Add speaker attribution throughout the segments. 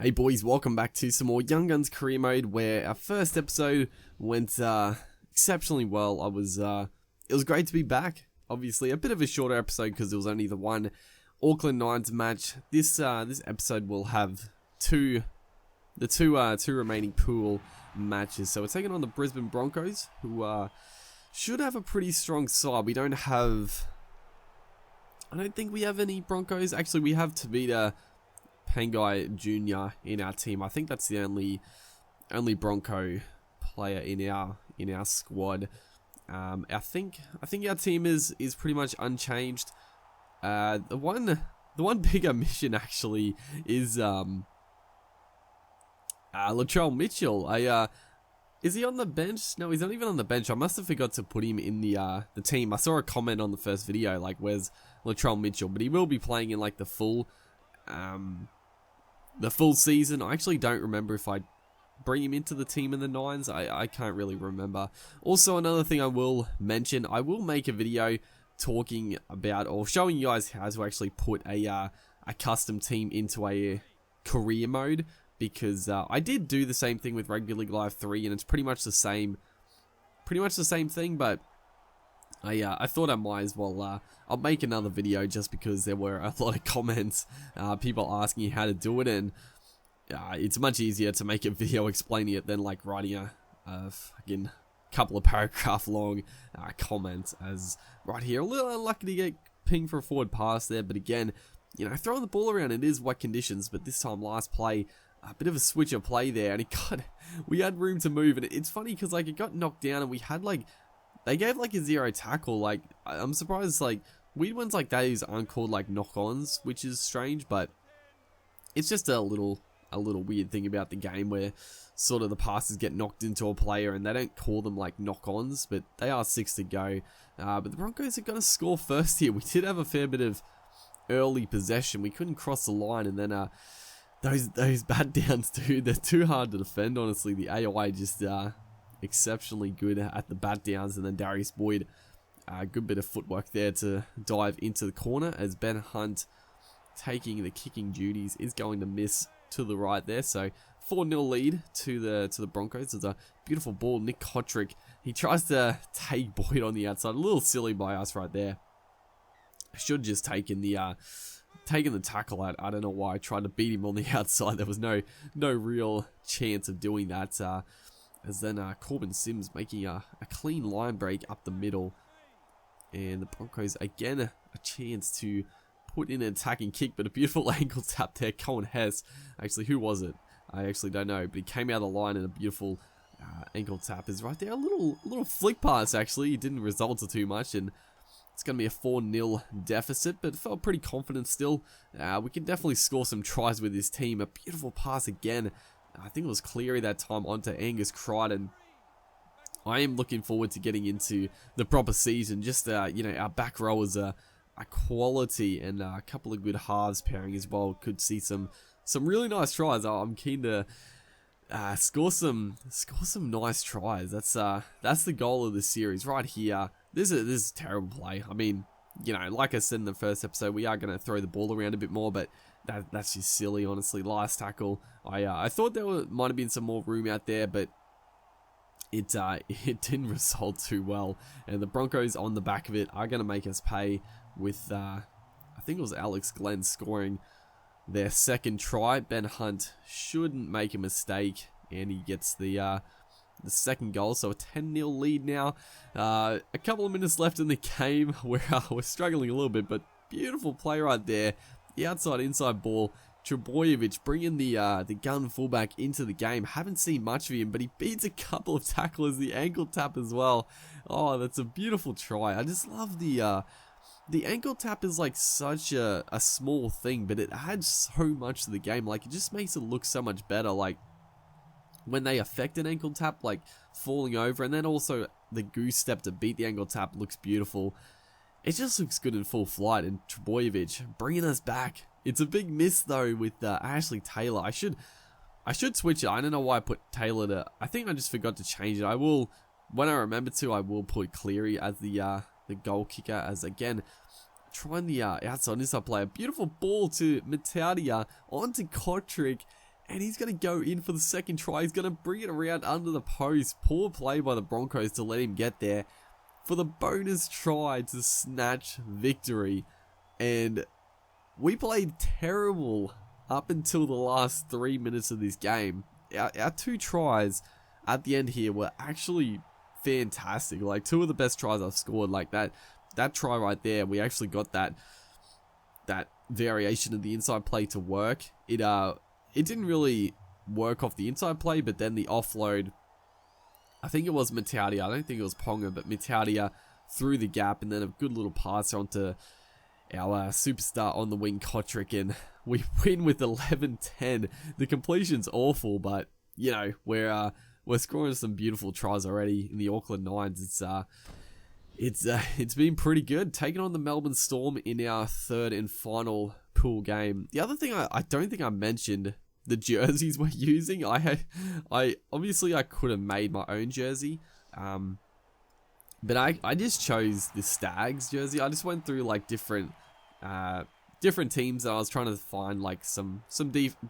Speaker 1: Hey boys, welcome back to some more Young Guns career mode, where our first episode went exceptionally well. It was great to be back. Obviously, a bit of a shorter episode because there was only the one Auckland Knights match. This episode will have two remaining pool matches. So we're taking on the Brisbane Broncos, who should have a pretty strong side. I don't think we have any Broncos. Actually, we have Tabita Pangai Jr. in our team. I think that's the only Bronco player in our squad. I think our team is pretty much unchanged. The one bigger mission actually is Latrell Mitchell. Is he on the bench? No, he's not even on the bench. I must have forgot to put him in the team. I saw a comment on the first video like, "Where's Latrell Mitchell?" But he will be playing in like the full season. I actually don't remember if I bring him into the team in the Nines. I can't really remember. Also, another thing I will mention, I will make a video talking about or showing you guys how to actually put a custom team into a career mode, because I did do the same thing with Rugby League Live 3 and it's pretty much the same thing, but I thought I might as well, I'll make another video just because there were a lot of comments, people asking how to do it, and it's much easier to make a video explaining it than like writing a fucking couple of paragraph long comments. As right here, a little unlucky to get pinged for a forward pass there, but again, you know, throwing the ball around, it is wet conditions, but this time last play, a bit of a switch of play there, and we had room to move, and it's funny because like it got knocked down and we had like, they gave like a zero tackle. Like, I'm surprised like weird ones like those aren't called like knock-ons, which is strange, but it's just a little weird thing about the game where sort of the passes get knocked into a player and they don't call them like knock-ons, but they are 6 to go. But the Broncos are going to score first here. We did have a fair bit of early possession. We couldn't cross the line, and then those bat downs, dude, they're too hard to defend, honestly. The AI just exceptionally good at the bat downs, and then Darius Boyd, good bit of footwork there to dive into the corner, as Ben Hunt, taking the kicking duties, is going to miss to the right there. So 4-0 lead to the Broncos. It's a beautiful ball. Nick Kotrick, he tries to take Boyd on the outside. A little silly by us right there. I should have just taken the tackle out. I don't know why I tried to beat him on the outside. There was no real chance of doing that. As then Corbin Sims making a clean line break up the middle. And the Broncos, again, a chance to put in an attacking kick, but a beautiful ankle tap there. Cohen Hess, actually, who was it? I actually don't know, but he came out of the line and a beautiful ankle tap is right there. A little flick pass, actually. It didn't result to too much, and it's going to be a 4-0 deficit, but felt pretty confident still. We can definitely score some tries with this team. A beautiful pass again. I think it was Cleary that time onto Angus Crichton. I am looking forward to getting into the proper season. Just, you know, our back row is a quality, and a couple of good halves pairing as well. Could see some really nice tries. I'm keen to score some nice tries. That's the goal of the series right here. This is a terrible play. I mean, you know, like I said in the first episode, we are going to throw the ball around a bit more, but that's just silly, honestly. Last tackle, I thought there might have been some more room out there, but it didn't result too well. And the Broncos on the back of it are going to make us pay with, I think it was Alex Glenn scoring their second try. Ben Hunt shouldn't make a mistake, and he gets the second goal. So a 10-0 lead now. A couple of minutes left in the game. We're struggling a little bit, but beautiful play right there. The outside-inside ball. Trebojevic bringing the gun fullback into the game. Haven't seen much of him, but he beats a couple of tacklers. The ankle tap as well. Oh, that's a beautiful try. I just love the ankle tap is like such a small thing, but it adds so much to the game. Like, it just makes it look so much better. Like, when they affect an ankle tap, like falling over, and then also the goose step to beat the ankle tap looks beautiful. It just looks good in full flight, and Trebojevic bringing us back. It's a big miss though with Ashley Taylor. I should switch it. I don't know why I put Taylor to. I think I just forgot to change it. I will, when I remember to, I will put Cleary as the goal kicker. As again, trying the outside inside play. A beautiful ball to Matadia onto Kotrick, And he's going to go in for the second try. He's going to bring it around under the post. Poor play by the Broncos to let him get there for the bonus try to snatch victory. And we played terrible up until the last 3 minutes of this game. Our 2 tries at the end here were actually fantastic. Like, 2 of the best tries I've scored. Like that try right there, we actually got that variation of the inside play to work. It didn't really work off the inside play, but then the offload, I think it was Mataudia, I don't think it was Ponga, but Mataudia through the gap, and then a good little pass onto our superstar on the wing, Kotrick, and we win with 11-10. The completion's awful, but, you know, we're scoring some beautiful tries already in the Auckland Nines. It's been pretty good, taking on the Melbourne Storm in our third and final pool game. The other thing I don't think I mentioned, the jerseys we're using. I obviously I could have made my own jersey, but I just chose the Stags jersey. I just went through like different teams, and I was trying to find like some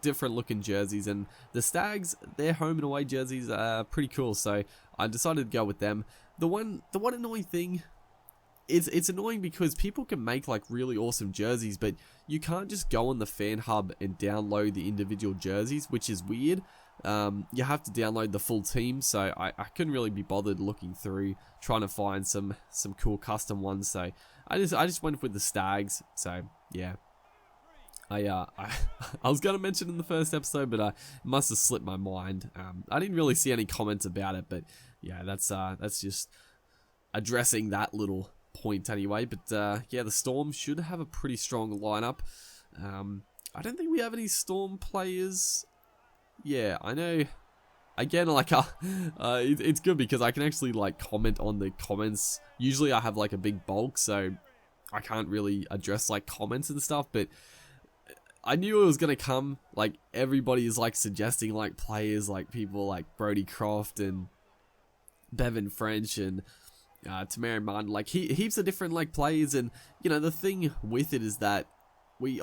Speaker 1: different looking jerseys, and the Stags, their home and away jerseys are pretty cool, so I decided to go with them. The one annoying thing is, it's annoying because people can make like really awesome jerseys, but you can't just go on the fan hub and download the individual jerseys, which is weird. You have to download the full team, so I couldn't really be bothered looking through trying to find some cool custom ones. So I just went with the Stags. So yeah, I was gonna mention in the first episode, but it must have slipped my mind. I didn't really see any comments about it, but yeah, that's just addressing that little point anyway. But yeah, the Storm should have a pretty strong lineup. I don't think we have any Storm players. Yeah, I know. Again, like, it's good because I can actually, like, comment on the comments. Usually I have, like, a big bulk, so I can't really address, like, comments and stuff, but I knew it was going to come. Like, everybody is, like, suggesting, like, players, like, people like Brodie Croft and Bevan French and Tamara Martin, like, heaps of different, like, players, and, you know, the thing with it is that we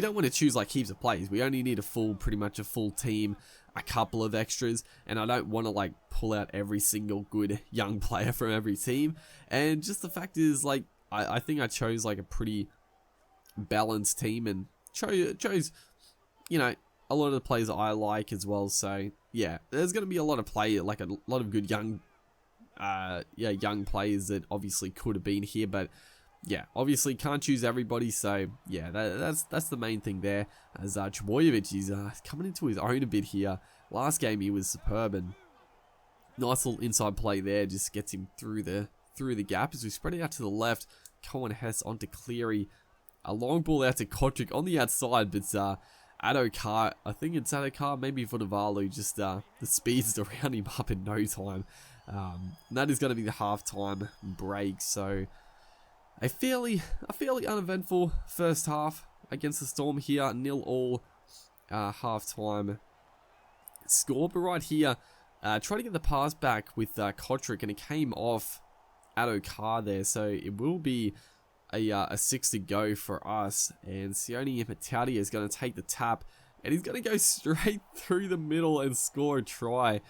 Speaker 1: don't want to choose like heaps of players. We only need pretty much a full team, a couple of extras, and I don't want to like pull out every single good young player from every team. And just the fact is, like, I think I chose like a pretty balanced team and chose, you know, a lot of the players I like as well. So yeah, there's going to be a lot of like a lot of good young players that obviously could have been here, but yeah, obviously can't choose everybody, so yeah, that's the main thing there. As Trbojevic is coming into his own a bit here. Last game he was superb, and nice little inside play there, just gets him through the gap as we spread it out to the left. Cohen Hess onto Cleary, a long ball out to Kotrick on the outside, but Adokar, I think it's Adokar, maybe Vunivalu, just the speeds to round him up in no time. And that is going to be the halftime break, so a fairly uneventful first half against the Storm here. 0-0 halftime score. But right here, try to get the pass back with Kotrick, and it came off Adokar there. So it will be a 6 to go for us. And Sione Mataudia is going to take the tap, and he's going to go straight through the middle and score a try.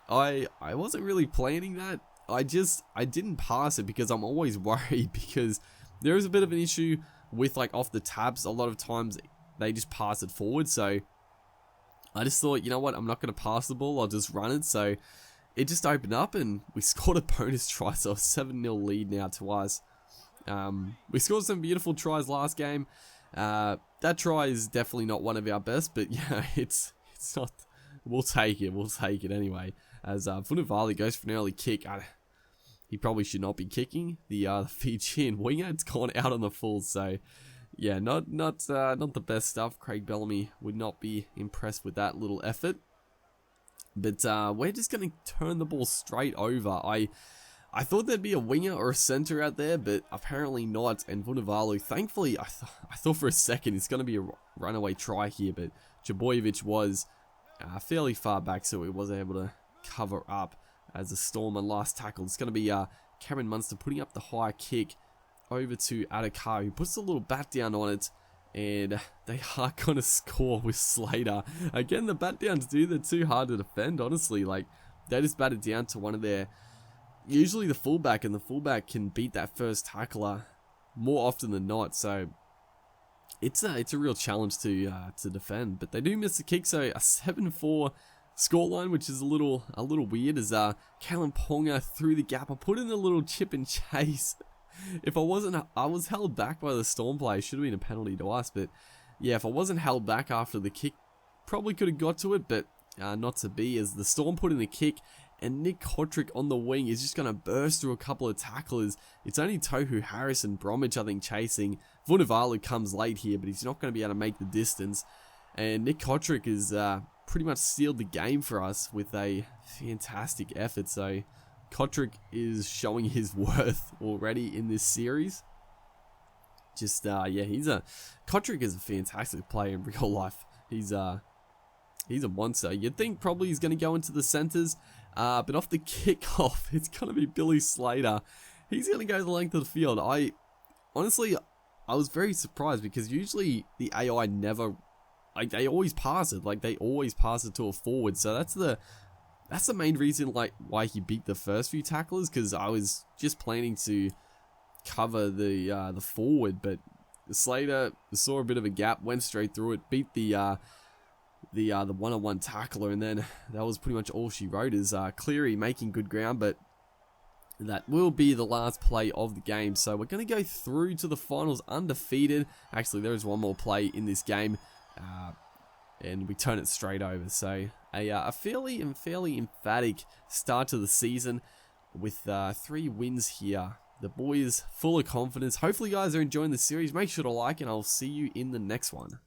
Speaker 1: I wasn't really planning that. I didn't pass it because I'm always worried, because there is a bit of an issue with like off the taps. A lot of times they just pass it forward, so I just thought, you know what, I'm not going to pass the ball, I'll just run it. So it just opened up and we scored a bonus try, so a 7-0 lead now to us. We scored some beautiful tries last game. That try is definitely not one of our best, but yeah, it's not. We'll take it anyway. As Vunivalu goes for an early kick. He probably should not be kicking. The Fijian winger, it's gone out on the full. So yeah, not the best stuff. Craig Bellamy would not be impressed with that little effort. But we're just going to turn the ball straight over. I thought there'd be a winger or a centre out there, but apparently not. And Vunivalu, thankfully, I thought for a second it's going to be a runaway try here, but Trbojevic was fairly far back, so he was able to cover up as a Storm and last tackle. It's going to be Cameron Munster putting up the high kick over to Adokar, who puts a little bat down on it, And they are going to score with Slater. Again, the bat downs, dude, they're too hard to defend, honestly. Like, they just batted down to one of their... Usually the fullback, and the fullback can beat that first tackler more often than not. So, it's a real challenge to defend. But they do miss the kick, so a 7-4 scoreline, which is a little weird, as Kalen Ponga through the gap. I put in a little chip and chase. If I was held back by the Storm play. Should have been a penalty to us, but yeah, if I wasn't held back after the kick, probably could have got to it, but not to be, as the Storm put in the kick, and Nick Kotrick on the wing is just going to burst through a couple of tacklers. It's only Tohu Harris and Bromwich, I think, chasing. Vunivalu comes late here, but he's not going to be able to make the distance, and Nick Kotrick is pretty much sealed the game for us with a fantastic effort. So Kotrick is showing his worth already in this series. Just yeah, Kotrick is a fantastic player in real life. He's a monster. You'd think probably he's going to go into the centers, but off the kickoff, it's going to be Billy Slater. He's going to go the length of the field. Honestly, I was very surprised, because usually the AI never, like, they always pass it. Like, they always pass it to a forward. So that's the main reason, like, why he beat the first few tacklers, because I was just planning to cover the forward, but Slater saw a bit of a gap, went straight through it, beat the one-on-one tackler, and then that was pretty much all she wrote. Is Cleary making good ground, but that will be the last play of the game. So we're going to go through to the finals undefeated. Actually, there is one more play in this game, and we turn it straight over. So a fairly emphatic start to the season with 3 wins here. The boys full of confidence. Hopefully you guys are enjoying the series. Make sure to like, and I'll see you in the next one.